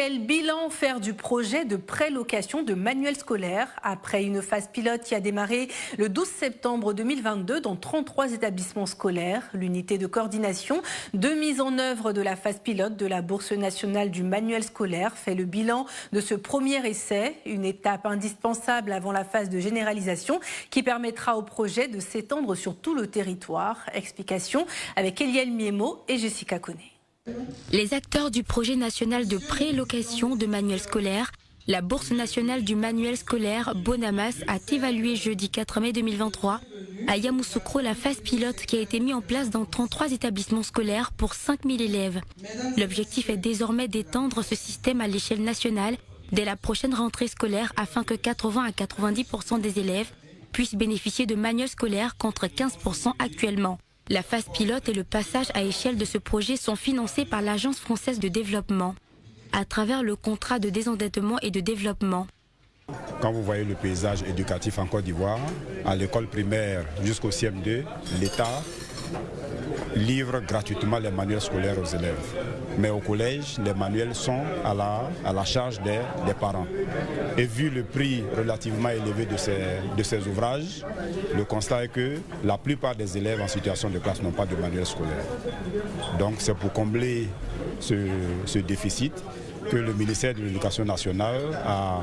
Quel bilan faire du projet de prélocation de manuels scolaires après une phase pilote qui a démarré le 12 septembre 2022 dans 33 établissements scolaires? L'unité de coordination de mise en œuvre de la phase pilote de la Bourse nationale du manuel scolaire fait le bilan de ce premier essai, une étape indispensable avant la phase de généralisation qui permettra au projet de s'étendre sur tout le territoire. Explication avec Eliel Miemo et Jessica Koné. Les acteurs du projet national de prélocation de manuels scolaires, la Bourse nationale du manuel scolaire Bonamas a évalué jeudi 4 mai 2023 à Yamoussoukro la phase pilote qui a été mise en place dans 33 établissements scolaires pour 5000 élèves. L'objectif est désormais d'étendre ce système à l'échelle nationale dès la prochaine rentrée scolaire afin que 80 à 90% des élèves puissent bénéficier de manuels scolaires contre 15% actuellement. La phase pilote et le passage à échelle de ce projet sont financés par l'Agence française de développement, à travers le contrat de désendettement et de développement. Quand vous voyez le paysage éducatif en Côte d'Ivoire, à l'école primaire jusqu'au CM2, l'État livre gratuitement les manuels scolaires aux élèves. Mais au collège, les manuels sont à la charge des parents. Et vu le prix relativement élevé de ces ouvrages, le constat est que la plupart des élèves en situation de classe n'ont pas de manuel scolaire. Donc c'est pour combler ce déficit que le ministère de l'Éducation nationale a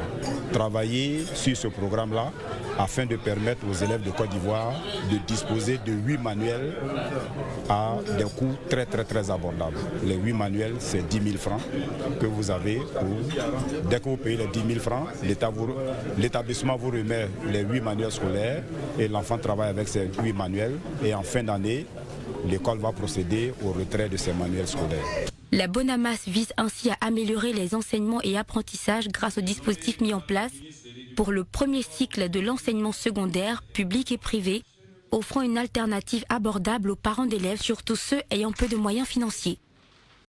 travaillé sur ce programme-là afin de permettre aux élèves de Côte d'Ivoire de disposer de 8 manuels à des coûts très abordables. Les 8 manuels, c'est 10 000 francs que vous avez. Dès que vous payez les 10 000 francs, l'établissement vous remet les 8 manuels scolaires et l'enfant travaille avec ces 8 manuels. Et en fin d'année, l'école va procéder au retrait de ces manuels scolaires. La Bonamas vise ainsi à améliorer les enseignements et apprentissages grâce au dispositif mis en place pour le premier cycle de l'enseignement secondaire, public et privé, offrant une alternative abordable aux parents d'élèves, surtout ceux ayant peu de moyens financiers.